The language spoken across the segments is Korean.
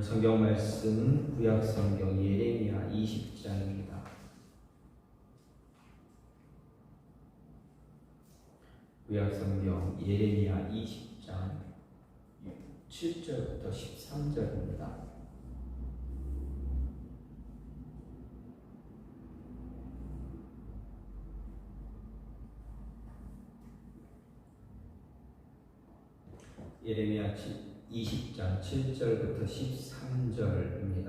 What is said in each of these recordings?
오늘 성경 말씀은 구약 성경 예레미야 20장입니다. 구약 성경 예레미야 20장 7절부터 13절입니다. 예레미야 20장 7절부터 13절입니다.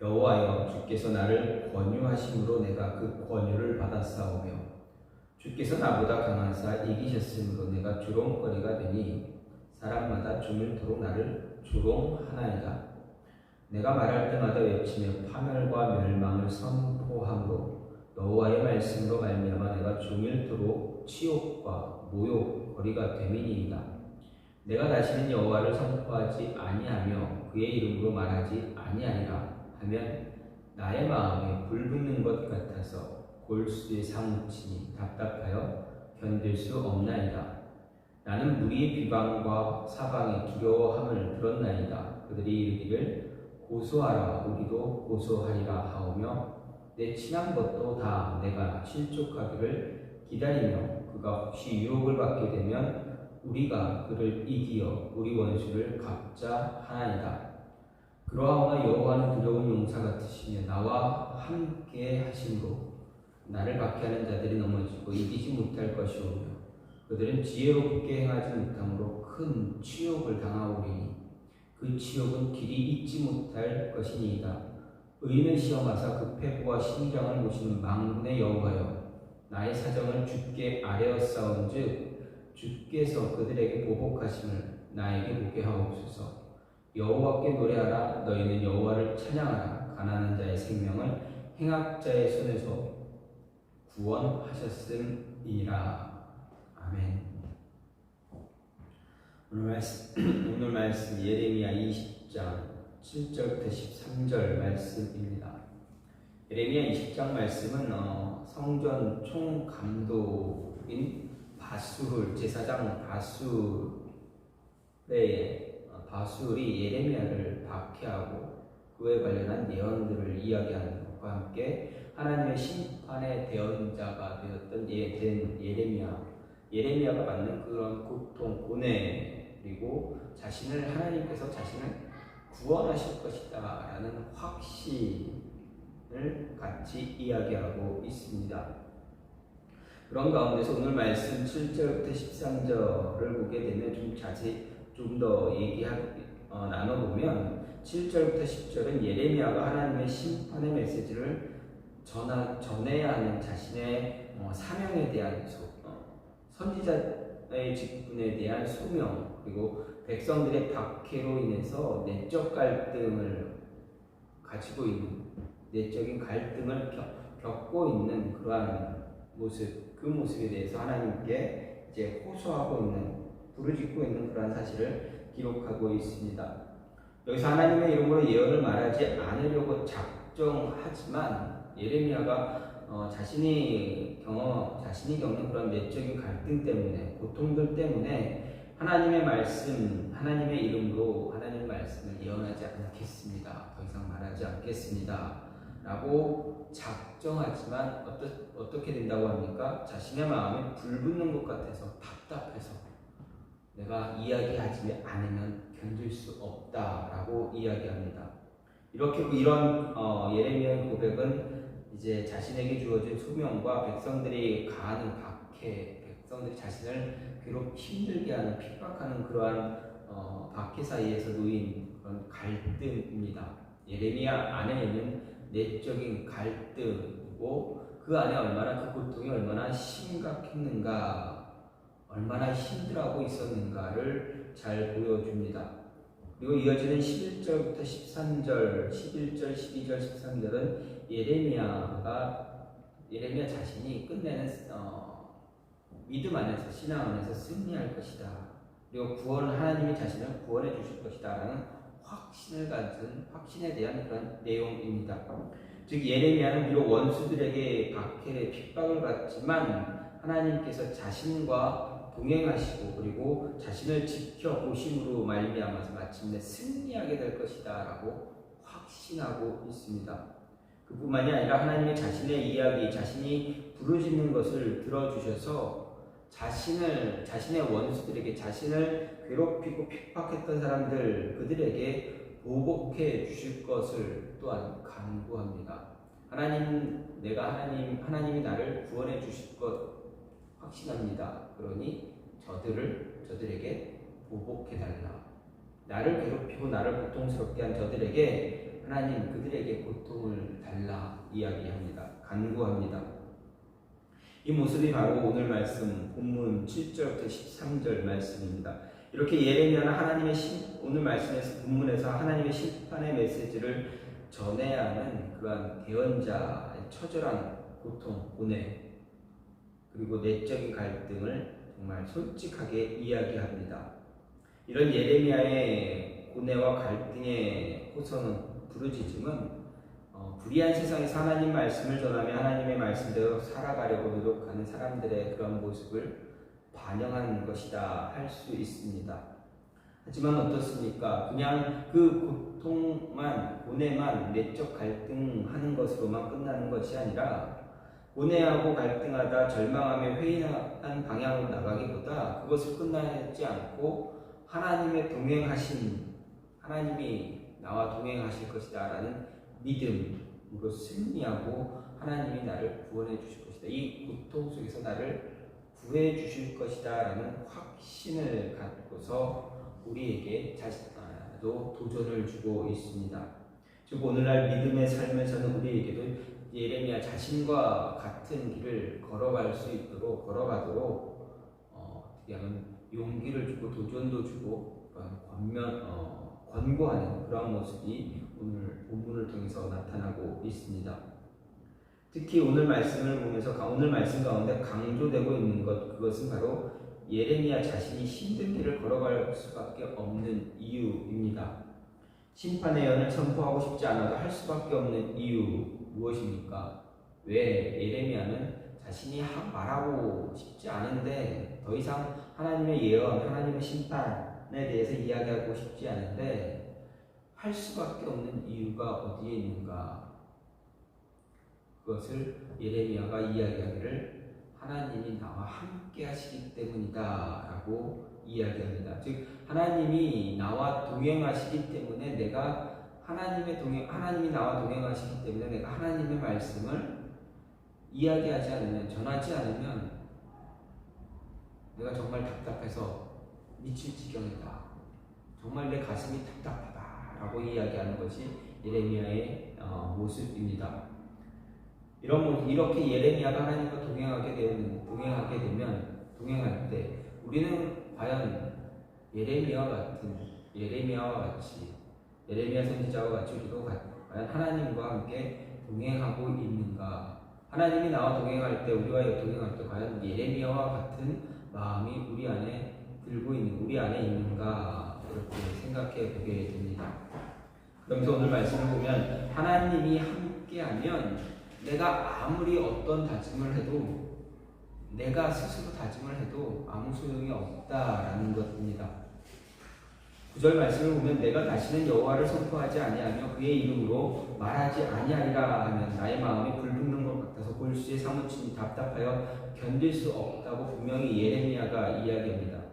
여호와여, 주께서 나를 권유하심으로 내가 그 권유를 받았사오며 주께서 나보다 강하사 이기셨으므로 내가 조롱거리가 되니 사람마다 주밀토록 나를 조롱하나이다. 내가 말할 때마다 외치며 파멸과 멸망을 선포함으로 여호와의 말씀으로 말미암아 내가 조밀토록 치욕과 모욕거리가 됨이니이다. 내가 다시는 여호와를 선포하지 아니하며 그의 이름으로 말하지 아니하리라 하면 나의 마음에 불붙는 것 같아서 골수에 사무치니 답답하여 견딜 수 없나이다. 나는 무리의 비방과 사방의 두려워함을 들었나이다. 그들이 이르기를 고소하라, 우리도 고소하리라 하오며 내 친한 것도 다 내가 실족하기를 기다리며 그가 혹시 유혹을 받게 되면 우리가 그를 이기어 우리 원수를 갚자 하나이다. 그러하오나 여호와는 두려운 용사 같으시며 나와 함께 하심으로 나를 박해하는 자들이 넘어지고 이기지 못할 것이오며 그들은 지혜롭게 행하지 못함으로 큰 치욕을 당하오리니 그 치욕은 길이 잊지 못할 것이니이다. 의인을 시험하사 그 패보와 심장을 보시는 망군의 여호와여, 나의 사정을 주께 아뢰었사온즉 주께서 그들에게 보복하심을 나에게 보게 하옵소서. 여호와께 노래하라. 너희는 여호와를 찬양하라. 가난한 자의 생명을 행악자의 손에서 구원하셨음이라. 아멘. 오늘 말씀 예레미야 20장 7절부터 13절 말씀입니다. 예레미야 20장 말씀은 성전 총감독인 바술을 제사장 바술이 예레미야를 박해하고 그에 관련한 내용들을 이야기하는 것과 함께 하나님의 심판의 대언자가 되었던 예레미야가 받는 그런 고통, 고뇌, 그리고 하나님께서 자신을 구원하실 것이다 라는 확신을 같이 이야기하고 있습니다. 그런 가운데서 오늘 말씀 7절부터 13절을 보게 되면 좀 더 나눠보면 7절부터 10절은 예레미야가 하나님의 심판의 메시지를 전해야 하는 자신의 사명에 대한 선지자의 직분에 대한 소명, 그리고 백성들의 박해로 인해서 내적 갈등을 가지고 있는, 내적인 갈등을 겪고 있는 그러한 모습, 그 모습에 대해서 하나님께 이제 호소하고 있는, 부르짖고 있는 그러한 사실을 기록하고 있습니다. 여기서 하나님의 이름으로 예언을 말하지 않으려고 작정하지만 예레미야가 자신이 겪는 그런 내적인 갈등 때문에, 고통들 때문에 하나님의 말씀, 하나님의 이름으로 하나님의 말씀을 예언하지 않겠습니다. 더 이상 말하지 않겠습니다. 라고 작정하지만 어떻게 된다고 합니까? 자신의 마음에 불붙는 것 같아서 답답해서 내가 이야기하지 않으면 견딜 수 없다라고 이야기합니다. 이런 예레미야의 고백은 이제 자신에게 주어진 소명과 백성들이 가하는 박해, 백성들이 자신을 괴롭 힘들게 하는, 핍박하는 그러한 박해 사이에서 놓인 그런 갈등입니다. 예레미야 안에 있는 내적인 갈등이고 그 안에 그 고통이 얼마나 심각했는가, 얼마나 힘들어하고 있었는가를 잘 보여줍니다. 그리고 이어지는 11절부터 13절, 11절, 12절, 13절은 예레미야 자신이 끝내는 믿음 안에서, 신앙 안에서 승리할 것이다. 그리고 하나님이 자신을 구원해 주실 것이다 라는 확신을 가진, 확신에 대한 그런 내용입니다. 즉 예레미야는 비록 원수들에게 박해를 핍박을 받지만 하나님께서 자신과 동행하시고 그리고 자신을 지켜보심으로 말미암아서 마침내 승리하게 될 것이다 라고 확신하고 있습니다. 그뿐만이 아니라 하나님의 자신의 이야기, 자신이 부르짖는 것을 들어주셔서 자신의 원수들에게, 자신을 괴롭히고 핍박했던 사람들, 그들에게 보복해 주실 것을 또한 간구합니다. 하나님이 나를 구원해 주실 것 확신합니다. 그러니 저들에게 보복해 달라. 나를 괴롭히고 나를 고통스럽게 한 저들에게 하나님 그들에게 고통을 달라 이야기합니다. 간구합니다. 이 모습이 바로 오늘 말씀 본문 7절부터 13절 말씀입니다. 이렇게 예레미야는 오늘 말씀에서 본문에서 하나님의 심판의 메시지를 전해야 하는 그러한 대언자의 처절한 고통, 고뇌, 그리고 내적인 갈등을 정말 솔직하게 이야기합니다. 이런 예레미야의 고뇌와 갈등의 호소는, 부르짖음은 불의한 세상에서 하나님 말씀을 전하며 하나님의 말씀대로 살아가려고 노력하는 사람들의 그런 모습을 반영한 것이다 할 수 있습니다. 하지만 어떻습니까? 그냥 그 고뇌만 내적 갈등하는 것으로만 끝나는 것이 아니라 고뇌하고 갈등하다 절망하며 회의한 방향으로 나가기보다 그것을 끝나지 않고 하나님이 나와 동행하실 것이다 라는 믿음으로 승리하고 하나님이 나를 구원해 주실 것이다, 이 고통 속에서 나를 구해 주실 것이다 라는 확신을 갖고서 우리에게 자신도 도전을 주고 있습니다. 즉 오늘날 믿음의 삶에서는 우리에게도 예레미야 자신과 같은 길을 걸어가도록 어떻게 하면 용기를 주고 도전도 주고 권고하는 그런 모습이 오늘 본문을 통해서 나타나고 있습니다. 특히 오늘 말씀을 보면서 오늘 말씀 가운데 강조되고 있는 그것은 바로 예레미야 자신이 힘든 길을 걸어갈 수밖에 없는 이유입니다. 심판의 예언을 선포하고 싶지 않아도 할 수밖에 없는 이유 무엇입니까? 왜 예레미야는 자신이 말하고 싶지 않은데, 더 이상 하나님의 예언, 하나님의 심판에 대해서 이야기하고 싶지 않은데 할 수밖에 없는 이유가 어디에 있는가? 그것을 예레미야가 이야기하기를 하나님이 나와 함께 하시기 때문이다 라고 이야기합니다. 즉 하나님이 나와 동행하시기 때문에 하나님이 나와 동행하시기 때문에 내가 하나님의 말씀을 이야기하지 않으면, 전하지 않으면 내가 정말 답답해서 미칠 지경이다, 정말 내 가슴이 답답하다 라고 이야기하는 것이 예레미야의 모습입니다. 이렇게 예레미야가 하나님과 동행할 때 우리는 과연 예레미야와 선지자와 같이 우리도 과연 하나님과 함께 동행하고 있는가? 하나님이 나와 동행할 때, 우리와 동행할 때 과연 예레미야와 같은 마음이 우리 안에 있는가? 그렇게 생각해 보게 됩니다. 그러면서 오늘 말씀을 보면 하나님이 함께하면 내가 아무리 어떤 다짐을 해도, 내가 스스로 다짐을 해도 아무 소용이 없다라는 것입니다. 9절 말씀을 보면 내가 다시는 여호와를 선포하지 아니하며 그의 이름으로 말하지 아니하리라 하면 나의 마음이 불붙는 것 같아서 골수에 사무치니 답답하여 견딜 수 없다고 분명히 예레미야가 이야기합니다.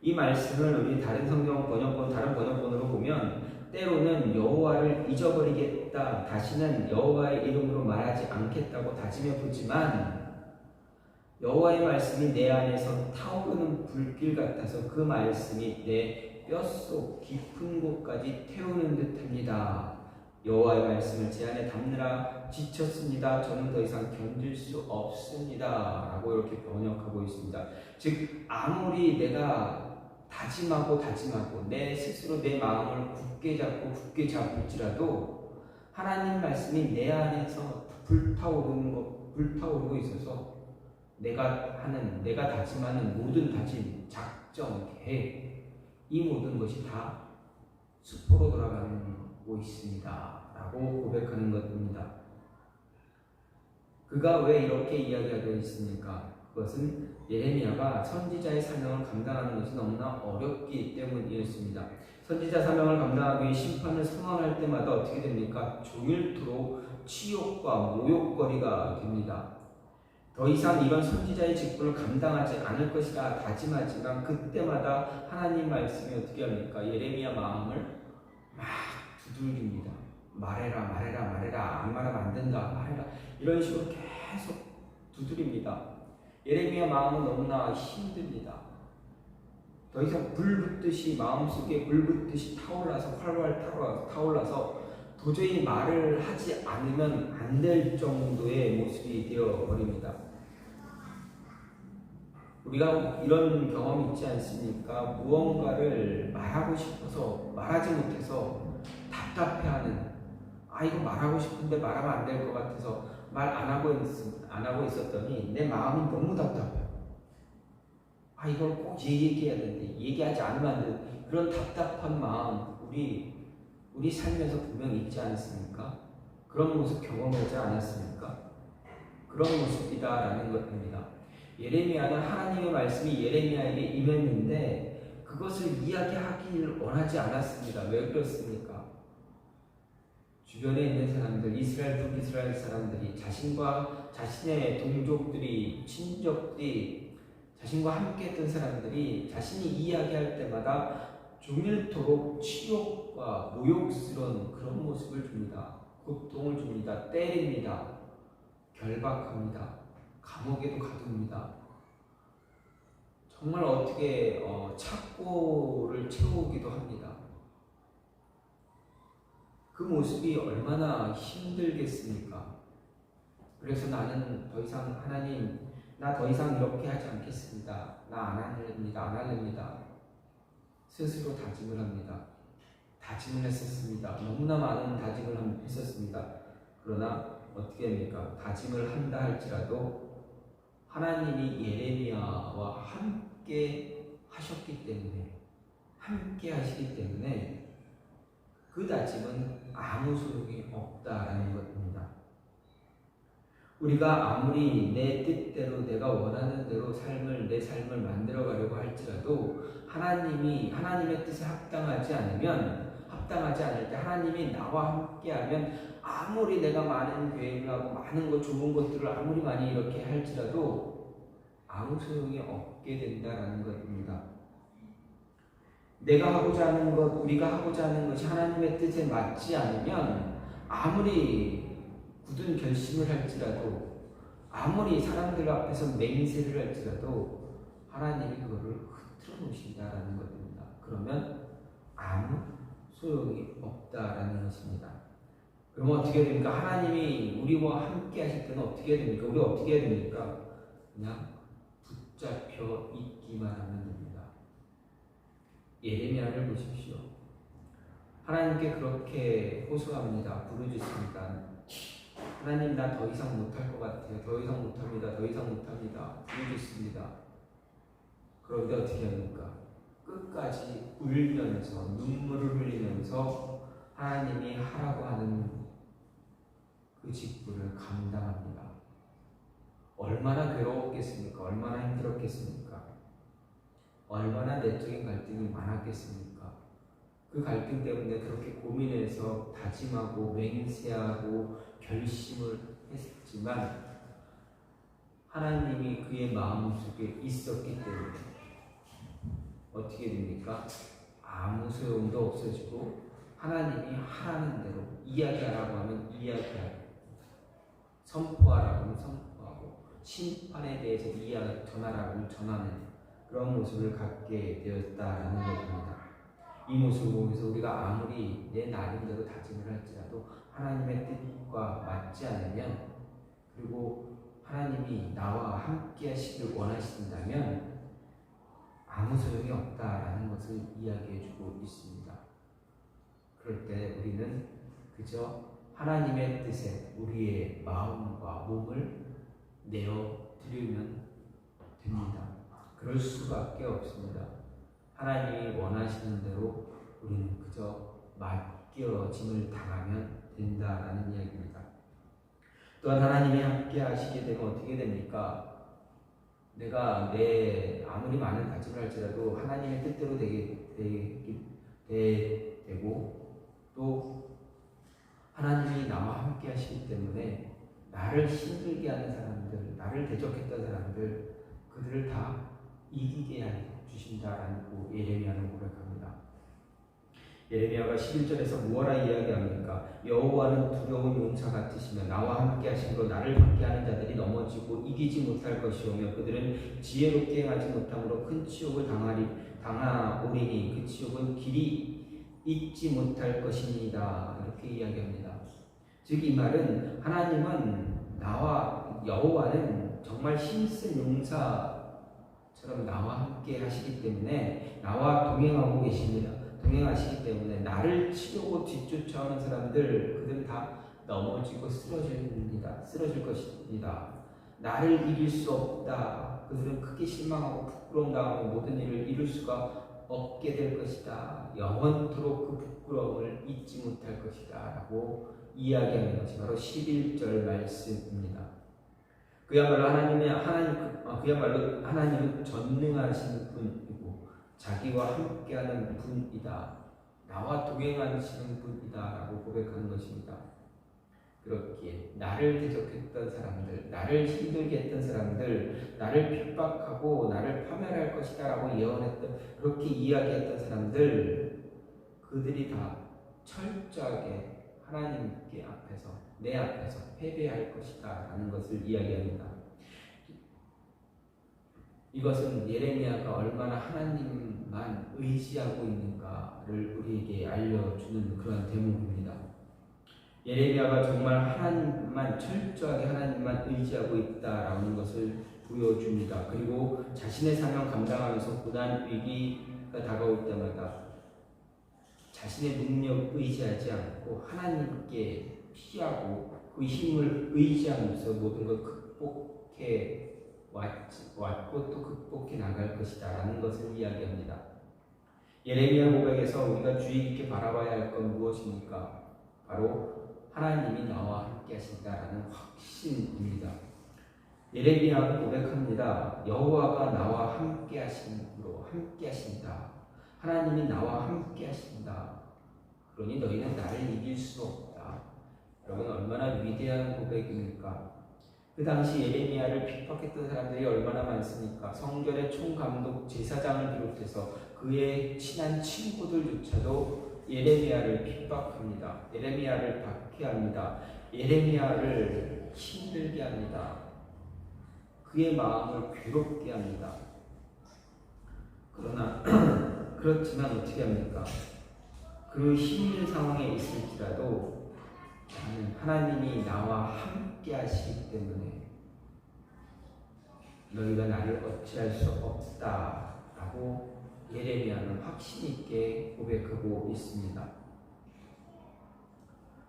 이 말씀을 우리 다른 번역본으로 보면 때로는 여호와를 잊어버리겠다, 다시는 여호와의 이름으로 말하지 않겠다고 다짐해 보지만 여호와의 말씀이 내 안에서 타오르는 불길 같아서 그 말씀이 내 뼛속 깊은 곳까지 태우는 듯합니다. 여호와의 말씀을 제 안에 담느라 지쳤습니다. 저는 더 이상 견딜 수 없습니다 라고 이렇게 번역하고 있습니다. 즉 아무리 내가 다짐하고 내 스스로 내 마음을 굳게 잡을지라도 하나님 말씀이 내 안에서 불타오르고 있어서 내가 다짐하는 모든 다짐, 작정, 계획, 이 모든 것이 다 숲으로 돌아가고 있습니다 라고 고백하는 것입니다. 그가 왜 이렇게 이야기하고 있습니까? 그것은 예레미야가 선지자의 사명을 감당하는 것이 너무나 어렵기 때문이었습니다. 선지자 사명을 감당하기 위해 심판을 선언할 때마다 어떻게 됩니까? 종일토록 치욕과 모욕거리가 됩니다. 더 이상 이런 선지자의 직분을 감당하지 않을 것이라 다짐하지만 그때마다 하나님 말씀이 어떻게 합니까? 예레미야 마음을 막 두들깁니다. 말해라 말해라 말해라, 안 말하면 안 된다, 말해라, 이런 식으로 계속 두드립니다. 예레미야 마음은 너무나 힘듭니다. 더 이상 불 붙듯이, 마음속에 불 붙듯이 타올라서 활활 타올라서 도저히 말을 하지 않으면 안 될 정도의 모습이 되어버립니다. 우리가 이런 경험이 있지 않습니까? 무언가를 말하고 싶어서 말하지 못해서 답답해하는, 이거 말하고 싶은데 말하면 안 될 것 같아서 말 안 하고 있었더니 내 마음이 너무 답답해요. 이걸 꼭 얘기해야 되는데 얘기하지 않으면 안 되는 그런 답답한 마음, 우리 삶에서 분명히 있지 않습니까? 그런 모습 경험하지 않았습니까? 그런 모습이다라는 것입니다. 예레미야는 하나님의 말씀이 예레미야에게 임했는데 그것을 이야기하기를 원하지 않았습니다. 왜 그렇습니까? 주변에 있는 사람들, 이스라엘, 북이스라엘 사람들이, 자신의 동족들이, 친족들이, 자신과 함께 했던 사람들이 자신이 이야기할 때마다 종일토록 치욕과 모욕스러운 그런 모습을 줍니다. 고통을 줍니다. 때립니다. 결박합니다. 감옥에도 가둡니다. 정말 어떻게 착고를 채우기도 합니다. 그 모습이 얼마나 힘들겠습니까? 그래서 나는 더 이상, 하나님, 나 더 이상 이렇게 하지 않겠습니다. 나 안 할랍니다. 스스로 다짐을 합니다. 다짐을 했었습니다. 너무나 많은 다짐을 했었습니다. 그러나 어떻게 합니까? 다짐을 한다 할지라도 하나님이 예레미야와 함께 하시기 때문에 그 다짐은 아무 소용이 없다라는 것입니다. 우리가 아무리 내 뜻대로, 내가 원하는 대로 내 삶을 만들어 가려고 할지라도 하나님의 뜻에 합당하지 않을 때, 하나님이 나와 함께하면 아무리 내가 많은 계획을 하고 많은 좋은 것들을 아무리 많이 이렇게 할지라도 아무 소용이 없게 된다라는 것입니다. 내가 하고자 하는 것, 우리가 하고자 하는 것이 하나님의 뜻에 맞지 않으면 아무리 굳은 결심을 할지라도, 아무리 사람들 앞에서 맹세를 할지라도 하나님이 그거를 흐트러 놓으신다라는 것입니다. 그러면 아무 소용이 없다라는 것입니다. 그러면 어떻게 됩니까? 하나님이 우리와 함께 하실 때는 어떻게 됩니까? 우리가 어떻게 해야 됩니까? 그냥 붙잡혀 있기만 하면 됩니다. 예레미야를 보십시오. 하나님께 그렇게 호소합니다. 부르짖습니다. 하나님, 나 더 이상 못할 것 같아요. 더 이상 못합니다. 부르짖습니다. 그런데 어떻게 합니까? 끝까지 울면서, 눈물을 흘리면서 하나님이 하라고 하는 그 직분을 감당합니다. 얼마나 괴로웠겠습니까? 얼마나 힘들었겠습니까? 얼마나 내적인 갈등이 많았겠습니까? 그 갈등 때문에 그렇게 고민해서 다짐하고 맹세하고 결심을 했지만 하나님이 그의 마음속에 있었기 때문에 어떻게 됩니까? 아무 소용도 없어지고 하나님이 하라는 대로 이야기하라고 하면 이야기하고, 선포하라고 하면 선포하고, 심판에 대해서 전하라고 전하는 그런 모습을 갖게 되었다라는 것입니다. 이 모습을 보면서 우리가 아무리 내 나름대로 다짐을 할지라도 하나님의 뜻과 맞지 않으면, 그리고 하나님이 나와 함께 하시길 원하신다면 아무 소용이 없다라는 것을 이야기해주고 있습니다. 그럴 때 우리는 그저 하나님의 뜻에 우리의 마음과 몸을 내어드리면 됩니다. 그럴 수밖에 없습니다. 하나님이 원하시는 대로 우리는 그저 맡겨짐을 당하면 된다라는 이야기입니다. 또한 하나님이 함께 하시게 되면 어떻게 됩니까? 내가 내 아무리 많은 가짐을 할지라도 하나님의 뜻대로 되고 또 하나님이 나와 함께 하시기 때문에 나를 힘들게 하는 사람들, 나를 대적했던 사람들, 그들을 다 이기게 해주신다라고 예레미야는 고백합니다. 예레미야가 11절에서 무엇라 이야기합니까? 여호와는 두려운 용사 같으시며 나와 함께 하심으로 나를 박해하는 자들이 넘어지고 이기지 못할 것이오며 그들은 지혜롭게 행하지 못함으로 큰 치욕을 당하오리니 그 치욕은 길이 잊지 못할 것입니다. 이렇게 이야기합니다. 즉 이 말은 하나님은 나와 여호와는 정말 힘센 용사처럼 나와 함께 하시기 때문에 나와 동행하고 계십니다. 동행하시기 때문에 나를 치려고 뒤쫓아오는 사람들 그들은 다 넘어지고 쓰러질 것입니다. 나를 이길 수 없다. 그들은 크게 실망하고 부끄러움 당하고 모든 일을 이룰 수가 없게 될 것이다. 영원토록 그 부끄러움을 잊지 못할 것이다. 라고 이야기하는 것이 바로 11절 말씀입니다. 그야말로 하나님은 전능하신 분이고 자기와 함께하는 분이다. 나와 동행하시는 분이다. 라고 고백하는 것입니다. 그렇기에 나를 대적했던 사람들, 나를 힘들게 했던 사람들, 나를 핍박하고 나를 파멸할 것이다 라고 예언했던, 그렇게 이야기했던 사람들, 그들이 다 철저하게 하나님께 앞에서, 내 앞에서 패배할 것이다 라는 것을 이야기합니다. 이것은 예레미야가 얼마나 하나님만 의지하고 있는가를 우리에게 알려주는 그런 대목입니다. 예레미야가 정말 하나님만 철저하게 하나님만 의지하고 있다라는 것을 보여줍니다. 그리고 자신의 사명 감당하면서 고난 위기가 다가올 때마다 자신의 능력 의지하지 않고 하나님께 피하고 그 힘을 의지하면서 모든 걸 극복해 왔고 또 극복해 나갈 것이다 라는 것을 이야기합니다. 예레미야 고백에서 우리가 주의 깊게 바라봐야 할 건 무엇입니까? 바로 하나님이 나와 함께 하신다라는 확신입니다. 예레미야가 고백합니다. 여호와가 나와 함께 하심으로 함께 하신다. 하나님이 나와 함께 하신다. 그러니 너희는 나를 이길 수 없다. 여러분 얼마나 위대한 고백입니까? 그 당시 예레미야를 핍박했던 사람들이 얼마나 많습니까? 성전의 총감독 제사장을 비롯해서 그의 친한 친구들조차도 예레미야를 핍박합니다. 예레미야를 박해합니다. 예레미야를 힘들게 합니다. 그의 마음을 괴롭게 합니다. 그러나 그렇지만 어떻게 합니까? 그 힘든 상황에 있을지라도 나는 하나님이 나와 함께 하시기 때문에 너희가 나를 어찌할 수 없다 라고 예레미야는 확신 있게 고백하고 있습니다.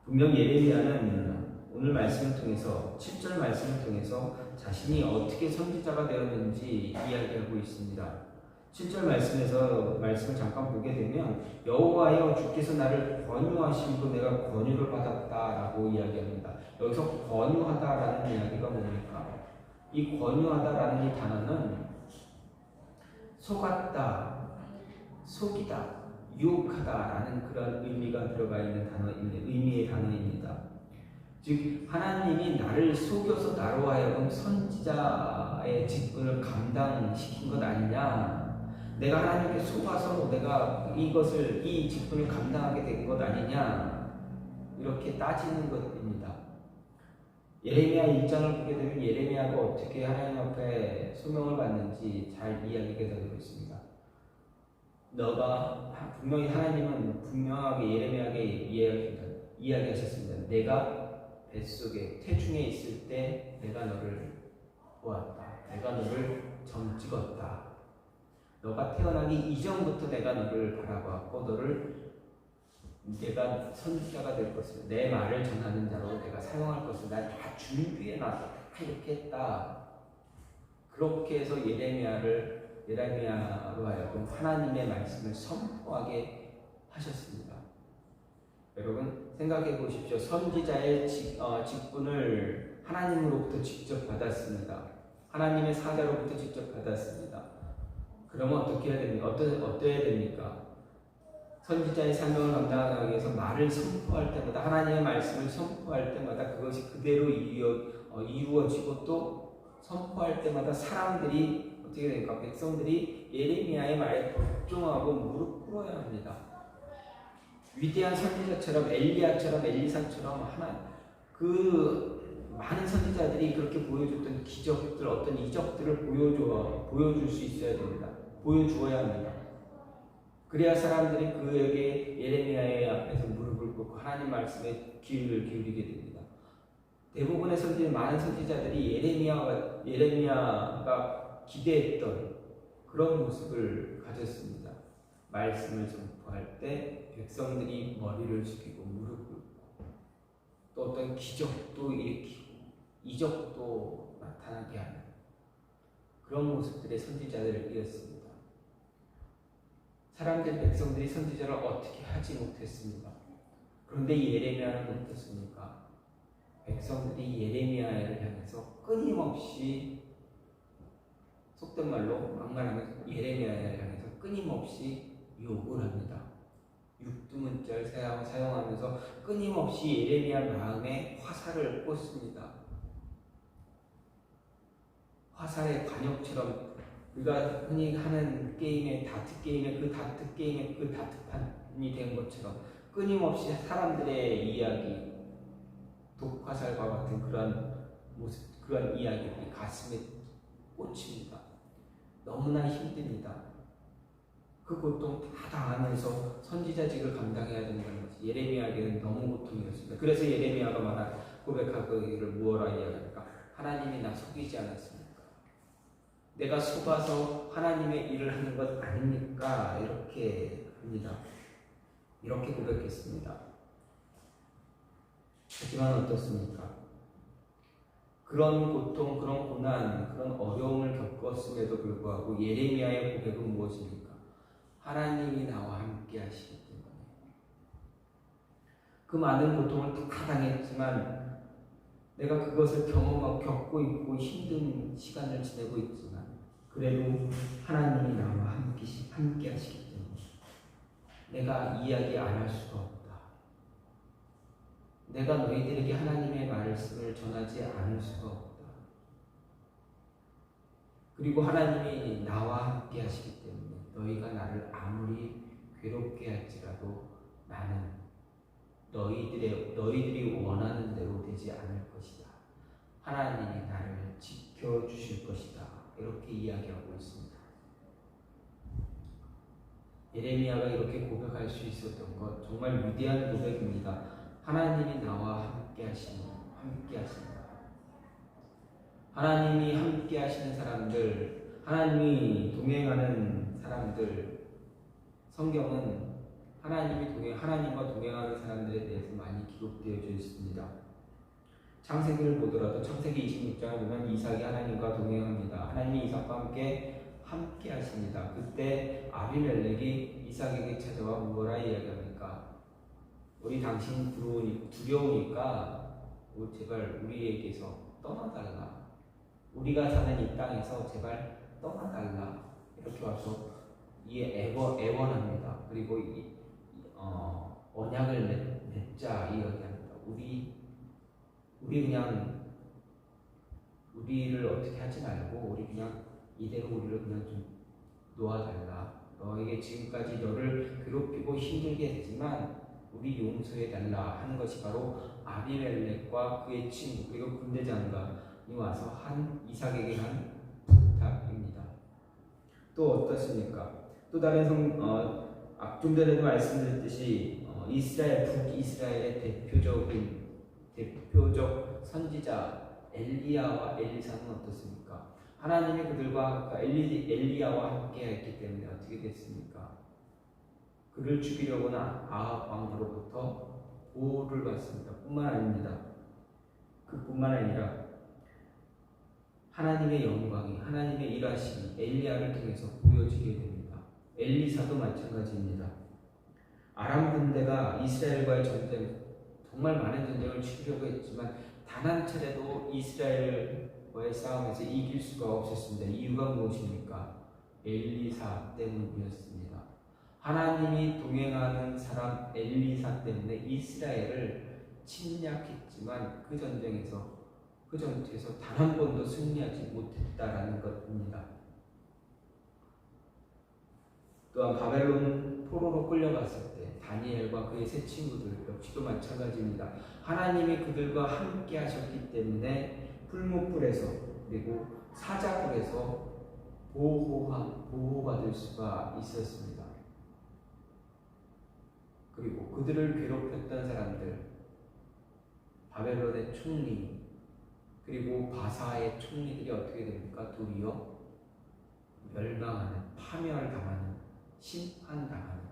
분명 예레미야는 오늘 말씀을 통해서 7절 말씀을 통해서 자신이 어떻게 선지자가 되었는지 이야기하고 있습니다. 7절 말씀을 잠깐 보게 되면 여호와여 주께서 나를 권유하심으로 내가 권유를 받았다라고 이야기합니다. 여기서 권유하다라는 이야기가 뭡니까? 이 권유하다라는 이 단어는 속았다, 속이다, 유혹하다라는 그런 의미가 들어가 있는 의미의 단어입니다. 즉 하나님이 나를 속여서 나로 하여금 선지자의 직분을 감당시킨 것 아니냐? 내가 하나님께 속아서 내가 이 직분을 감당하게 된 것 아니냐? 이렇게 따지는 것입니다. 예레미야 1장을 보게 되면 예레미야가 어떻게 하나님 앞에 소명을 받는지 잘 이야기가 되고 있습니다. 분명히 하나님은 분명하게 예레미야에게 이야기하셨습니다. 내가 뱃속에 태중에 있을 때 내가 너를 보았다. 내가 너를 점 찍었다. 너가 태어나기 이전부터 내가 너를 바라보았고 내가 선지자가 될 것을 내 말을 전하는 자로 내가 사용할 것을 난 다 준비해놨다. 이렇게 했다. 그렇게 해서 예레미야로 하여금 하나님의 말씀을 선포하게 하셨습니다. 여러분 생각해 보십시오. 선지자의 직분을 하나님으로부터 직접 받았습니다. 하나님의 사자로부터 직접 받았습니다. 그러면 어떻게 해야 됩니까? 어떠해야 됩니까? 선지자의 사명을 감당하기 위해서 말을 선포할 때마다, 하나님의 말씀을 선포할 때마다 그것이 그대로 이루어지고, 또 선포할 때마다 사람들이 어떻게 됩니까? 백성들이 예레미야의 말에 복종하고 무릎 꿇어야 합니다. 위대한 선지자처럼, 엘리야처럼, 엘리사처럼 그 많은 선지자들이 그렇게 보여줬던 기적들, 어떤 이적들을 보여줄 수 있어야 됩니다. 보여주어야 합니다. 그래야 사람들이 그에게 예레미야의 앞에서 무릎을 꿇고 하나님 말씀에 귀를 기울이게 됩니다. 대부분의 많은 선지자들이 예레미야가 기대했던 그런 모습을 가졌습니다. 말씀을 선포할 때 백성들이 머리를 숙이고 무릎 꿇고, 또 어떤 기적도 일으키고 이적도 나타나게 하는 그런 모습들의 선지자들이었습니다. 백성들이 선지자를 어떻게 하지 못했습니다. 그런데 예레미야는 어떻습니까? 백성들이 예레미야를 향해서 끊임없이, 속된 말로 막말하면 예레미야를 향해서 끊임없이 욕을 합니다. 육두문자를 사용하면서 끊임없이 예레미야 마음에 화살을 꽂습니다. 화살의 관역처럼, 우리가 흔히 하는 다트게임의 그 다트판이 된 것처럼 끊임없이 사람들의 이야기, 독화살과 같은 그런 모습, 그런 이야기들이 가슴에 꽂힙니다. 너무나 힘듭니다. 그 고통 다 당하면서 선지자직을 감당해야 된다는 것이 예레미야에게는 너무 고통이었습니다. 그래서 예레미야가 고백하기를 무엇라 이야기합니까? 하나님이 나 속이지 않았습니까? 내가 속아서 하나님의 일을 하는 것 아닙니까? 이렇게 합니다. 이렇게 고백했습니다. 하지만 어떻습니까? 그런 고통, 그런 고난, 그런 어려움을 겪었음에도 불구하고 예레미야의 고백은 무엇입니까? 하나님이 나와 함께 하시기 때문에. 그 많은 고통을 다 당했지만, 내가 그것을 겪고 있고 힘든 시간을 지내고 있지만, 그래도 하나님이 나와 함께 하시기 때문에 내가 이야기 안 할 수가 없다. 내가 너희들에게 하나님의 말씀을 전하지 않을 수가 없다. 그리고 하나님이 나와 함께 하시기 때문에 너희가 나를 아무리 괴롭게 할지라도 나는 너희들이 원하는 대로 되지 않을 것이다. 하나님이 나를 지켜주실 것이다. 이렇게 이야기하고 있습니다. 예레미야가 이렇게 고백할 수 있었던 것, 정말 위대한 고백입니다. 하나님이 나와 함께 하신다. 하나님이 함께 하시는 사람들, 하나님이 동행하는 사람들, 성경은 하나님과 동행하는 사람들에 대해서 많이 기록되어져 있습니다. 창세기를 보더라도 창세기 26장을 보면 이삭이 하나님과 동행합니다. 하나님이 이삭과 함께 하십니다. 그때 아비멜렉이 이삭에게 찾아와 무엇라 이야기합니까? 우리 당신 두려우니까 제발 우리에게서 떠나달라. 우리가 사는 이 땅에서 제발 떠나달라. 이렇게 와서 애원합니다. 그리고 언약을 맺자 이야기합니다. 우리를 어떻게 하지 말고 우리 그냥 이대로 우리를 그냥 좀 놓아달라. 너에게 지금까지 너를 괴롭히고 힘들게 했지만 우리 용서해달라 하는 것이 바로 아비멜렉과 그의 친구 그리고 군대장관이 와서 이삭에게 한 부탁입니다. 또 어떻습니까? 또 다른 좀 전에도 말씀드렸듯이 북이스라엘의 대표적 선지자 엘리야와 엘리사는 어떻습니까? 하나님이 그들과 엘리야와 함께 했기 때문에 어떻게 됐습니까? 그를 죽이려고는 아합 왕으로부터 보호를 받습니다. 그뿐만 아니라 하나님의 영광이, 하나님의 일하심이 엘리야를 통해서 보여지게 됩니다. 엘리사도 마찬가지입니다. 아람 군대가 이스라엘과의 전쟁, 정말 많은 전쟁을 치르려고 했지만 단 한 차례도 이스라엘 바벨론과의 싸움에서 이길 수가 없었습니다. 이유가 무엇입니까? 엘리사 때문이었습니다. 하나님이 동행하는 사람 엘리사 때문에 이스라엘을 침략했지만 그 전쟁에서 그 전투에서 단 한 번도 승리하지 못했다라는 것입니다. 또한 바벨론 포로로 끌려갔을 때 다니엘과 그의 세 친구들 역시도 마찬가지입니다. 하나님이 그들과 함께 하셨기 때문에 풀무불에서 그리고 사자굴에서 보호받을 수가 있었습니다. 그리고 그들을 괴롭혔던 사람들, 바벨론의 총리, 그리고 바사의 총리들이 어떻게 됩니까? 도리어 멸망하는, 파멸당하는, 심판당하는,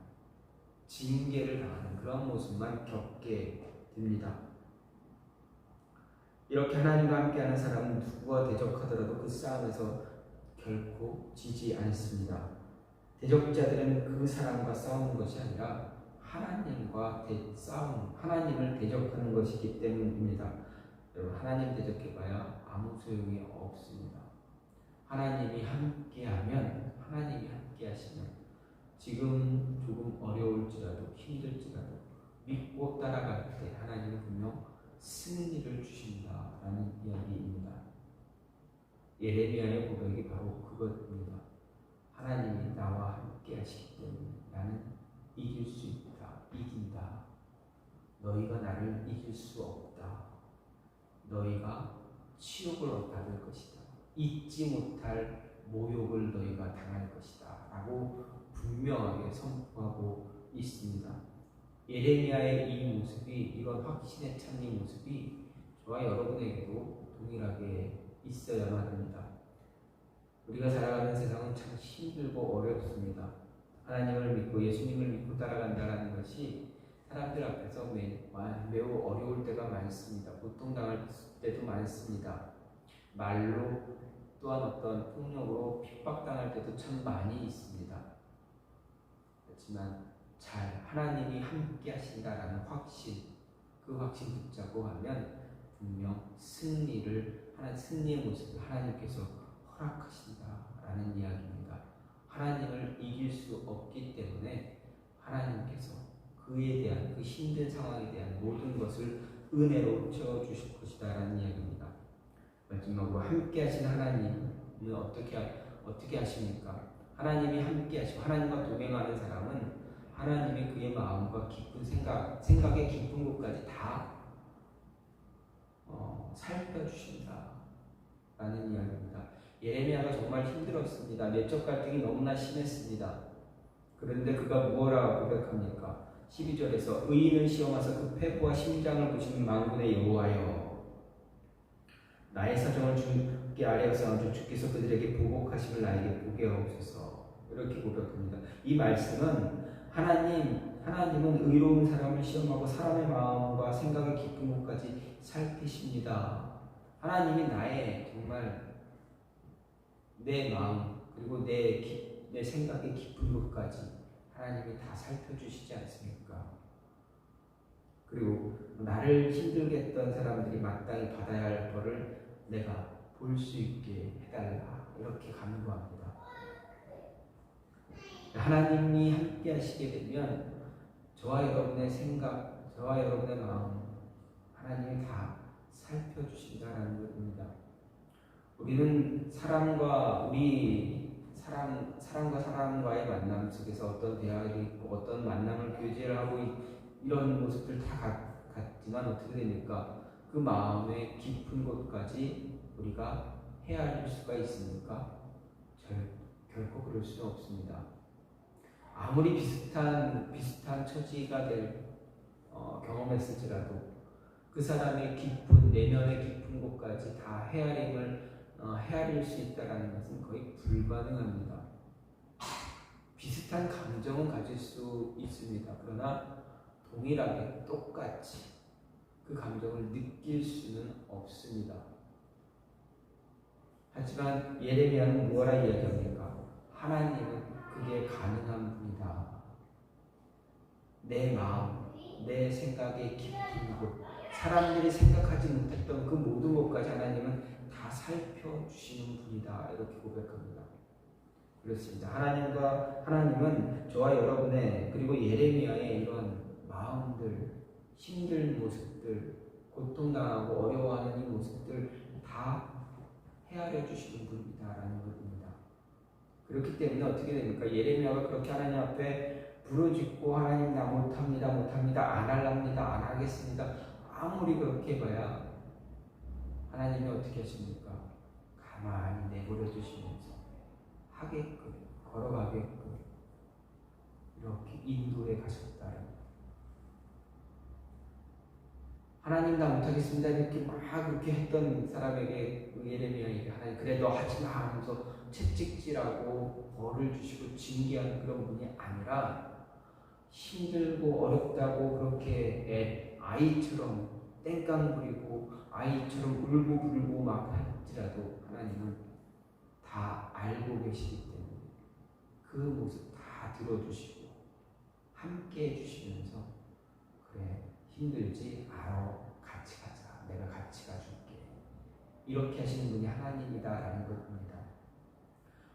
징계를 당하는 그런 모습만 겪게 됩니다. 이렇게 하나님과 함께하는 사람은 누구와 대적하더라도 그 싸움에서 결코 지지 않습니다. 대적자들은 그 사람과 싸우는 것이 아니라 하나님과 하나님을 대적하는 것이기 때문입니다. 여러분, 하나님 대적해봐야 아무 소용이 없습니다. 하나님이 함께하면, 하나님이 함께하시면 지금 조금 어려울지라도 힘들지라도 믿고 따라갈 때 하나님은 분명 승리를 주신다라는 이야기입니다. 예레미야의 고백이 바로 그것입니다. 하나님이 나와 함께 하시기 때문에 나는 이길 수 있다, 이긴다. 너희가 나를 이길 수 없다. 너희가 치욕을 받을 것이다. 잊지 못할 모욕을 너희가 당할 것이다 라고 분명하게 선포하고 있습니다. 예레미야의 이 모습이, 이런 확신에 찬 이 모습이 저와 여러분에게도 동일하게 있어야만 합니다. 우리가 살아가는 세상은 참 힘들고 어렵습니다. 하나님을 믿고 예수님을 믿고 따라간다는 것이 사람들 앞에서 매우 어려울 때가 많습니다. 고통당할 때도 많습니다. 말로 또한 어떤 폭력으로 핍박당할 때도 참 많이 있습니다. 그렇지만 하나님이 함께 하신다라는 확신, 그 확신 붙잡고 가면 분명 승리의 모습을 하나님께서 허락하신다라는 이야기입니다. 하나님을 이길 수 없기 때문에 하나님께서 그에 대한, 그 힘든 상황에 대한 모든 것을 은혜로 채워주실 것이다라는 이야기입니다. 마지막으로 함께 하신 하나님은 어떻게 하십니까? 하나님이 함께 하시고 하나님과 동행하는 사람은 하나님이 그의 마음과 깊은 생각의 깊은 곳까지 다 살펴주신다 라는 이야기입니다. 예레미야가 정말 힘들었습니다. 내적 갈등이 너무나 심했습니다. 그런데 그가 무엇라고 고백합니까? 12절에서 의인을 시험하사 그 폐부와 심장을 보시는 만군의 여호와여, 나의 사정을 주께 아뢰었사오니 주께서 그들에게 보복하심을 나에게 보게 하옵소서. 이렇게 고백합니다. 이 말씀은 하나님은 의로운 사람을 시험하고 사람의 마음과 생각의 깊은 곳까지 살피십니다. 하나님이 나의 정말 내 마음 그리고 내 생각의 깊은 곳까지 하나님이 다 살펴주시지 않습니까? 그리고 나를 힘들게 했던 사람들이 마땅히 받아야 할 벌을 내가 볼 수 있게 해달라, 이렇게 간구합니다. 하나님이 함께 하시게 되면 저와 여러분의 생각, 저와 여러분의 마음 하나님이 다 살펴주신다는 것입니다. 우리는 사람과의 만남 속에서 어떤 대화를 있고 어떤 만남을 교제를 하고 이런 모습들 다 같지만 어떻게 됩니까? 그 마음의 깊은 곳까지 우리가 헤아릴 수가 있습니까? 결코 그럴 수는 없습니다. 아무리 비슷한 처지가 경험했을지라도 그 사람의 내면의 깊은 곳까지 다 헤아릴 수 있다는 것은 거의 불가능합니다. 비슷한 감정은 가질 수 있습니다. 그러나 동일하게 똑같이 그 감정을 느낄 수는 없습니다. 하지만 예레미야는 무엇라 이야기합니까? 하나님은 그게 가능한 분이다. 내 마음, 내 생각의 깊은 곳, 사람들이 생각하지 못했던 그 모든 것까지 하나님은 다 다 살펴주시는 분이다. 이렇게 고백합니다. 그렇습니다. 하나님은 저와 여러분의 그리고 예레미야의 이런 마음들, 힘든 모습들, 고통당하고 어려워하는 이 모습들 다 헤아려 주시는 분이다라는 것입니다. 그렇기 때문에 어떻게 됩니까? 예레미야가 그렇게 하나님 앞에 부르짖고 하나님 나 못합니다, 안 할랍니다, 안 하겠습니다. 아무리 그렇게 해봐야 하나님이 어떻게 하십니까? 가만히 내버려 두시면서 하게끔, 걸어가게끔 이렇게 인도해 가셨다는 하나님 나 못하겠습니다 이렇게 막 그렇게 했던 사람에게 예레미야에게 하나님 그래 너 하지마 하면서 채찍질하고 벌을 주시고 징계하는 그런 분이 아니라 힘들고 어렵다고 그렇게 아이처럼 땡깡 부리고 아이처럼 울고 불고 막 할지라도 하나님은 다 알고 계시기 때문에 그 모습 다 들어주시고 함께 해주시면서 그래 힘들지 알아 같이 가자 내가 같이 가줄게 이렇게 하시는 분이 하나님이다라는 것입니다.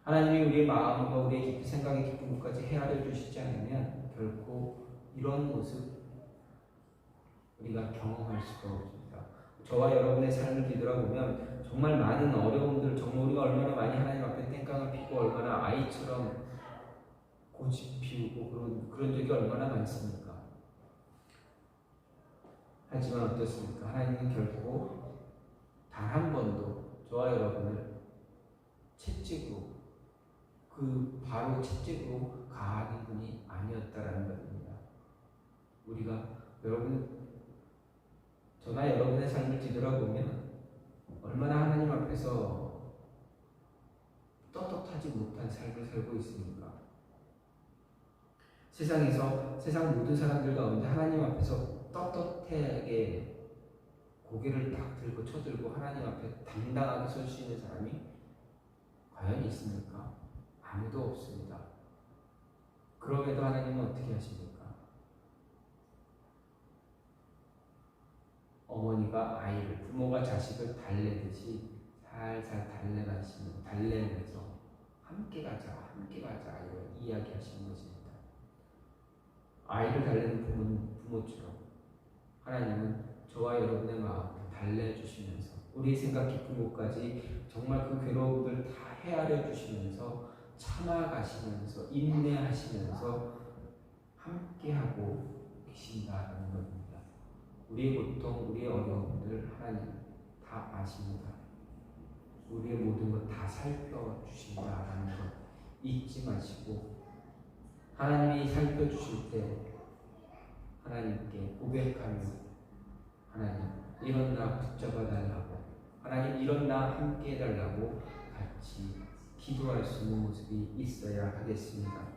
하나님이 우리의 마음과 우리의 깊은 생각의 깊은 것까지 헤아려 주시지 않으면 결코 이런 모습 우리가 경험할 수가 없습니다. 저와 여러분의 삶을 뒤돌아보면 정말 많은 어려움들 정말 우리가 얼마나 많이 하나님 앞에 땡깡을 피고 얼마나 아이처럼 고집 피우고 그런 적이 얼마나 많습니까? 하지만 어떻습니까? 하나님은 결코 단 한 번도 저와 여러분을 채찍으로 바로 채찍으로 가하는 분이 아니었다라는 것입니다. 우리가 저나 여러분의 삶을 뒤돌아보면 얼마나 하나님 앞에서 떳떳하지 못한 삶을 살고 있습니까? 세상 모든 사람들 가운데 하나님 앞에서 떳떳하게 고개를 딱 들고 쳐들고 하나님 앞에 당당하게 설 수 있는 사람이 과연 있습니까? 아무도 없습니다. 그럼에도 하나님은 어떻게 하십니까? 어머니가 부모가 자식을 달래듯이 살살 달래면서 함께 가자 이런 이야기하시는 것입니다. 아이를 달래는 부모처럼 하나님은 저와 여러분의 마음을 달래주시면서 우리의 생각 깊은 곳까지 정말 그 괴로움을 다 헤아려 주시면서 참아가시면서 인내하시면서 함께하고 계신다는 겁니다. 우리의 고통, 우리의 어려움들 하나님 다 아십니다. 우리의 모든 것 다 살펴주신다라는 것 잊지 마시고 하나님이 살펴주실 때 하나님께 고백하며 하나님 이런 나 붙잡아 달라고 하나님 이런 나 함께 해달라고 같이 기도할 수 있는 모습이 있어야 하겠습니다.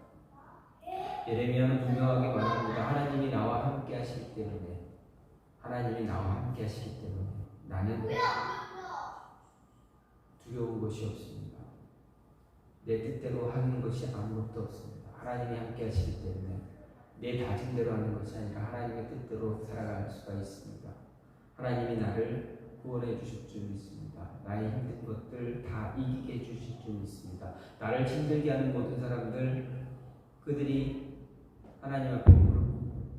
예레미야는 분명하게 말합니다. 하나님이 나와 함께 하시기 때문에 나는 두려운 것이 없습니다. 내 뜻대로 하는 것이 아무것도 없습니다. 하나님이 함께 하시기 때문에 내 다짐대로 하는 것이 아니라 하나님의 뜻대로 살아갈 수가 있습니다. 하나님이 나를 구원해 주실 줄 믿습니다. 나의 힘든 것들 다 이기게 해 주실 줄 믿습니다. 나를 힘들게 하는 모든 사람들 그들이 하나님 앞에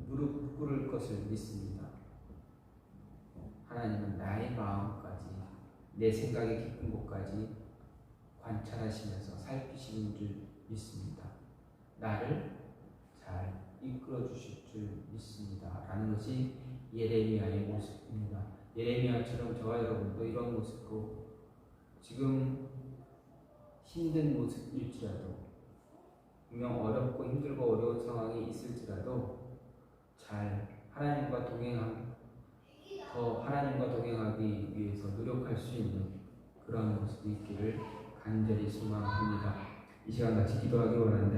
무릎 꿇을 것을 믿습니다. 하나님은 나의 마음까지 내 생각의 깊은 곳까지 관찰하시면서 살피시는 줄 믿습니다. 나를 잘 이끌어 주실 줄 믿습니다. 라는 것이 예레미야의 모습입니다. 예레미야처럼 저와 여러분도 이런 모습으로 지금 힘든 모습일지라도 분명 어렵고 힘들고 어려운 상황이 있을지라도 잘 하나님과 동행하기 위해서 노력할 수 있는 그런 모습이 있기를 간절히 소망합니다. 이 시간 같이 기도하기 원하는데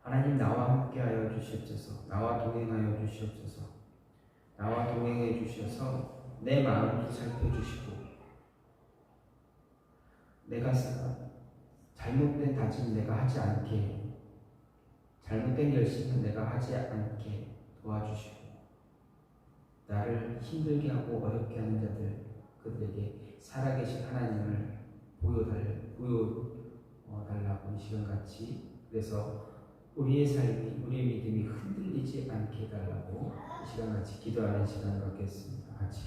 하나님 나와 함께하여 주시옵소서. 나와 동행하여 주시옵소서. 나와 동행해 주셔서 내 마음을 살펴주시고 내가 잘못된 다짐 내가 하지 않게 잘못된 결심은 내가 하지 않게 도와주시고 나를 힘들게 하고 어렵게 하는 자들 그들에게 살아계신 하나님을 보여달라고 이 시간 같이, 그래서 우리의 삶이, 우리의 믿음이 흔들리지 않게 해달라고 이 시간 같이 기도하는 시간을 갖겠습니다. 같이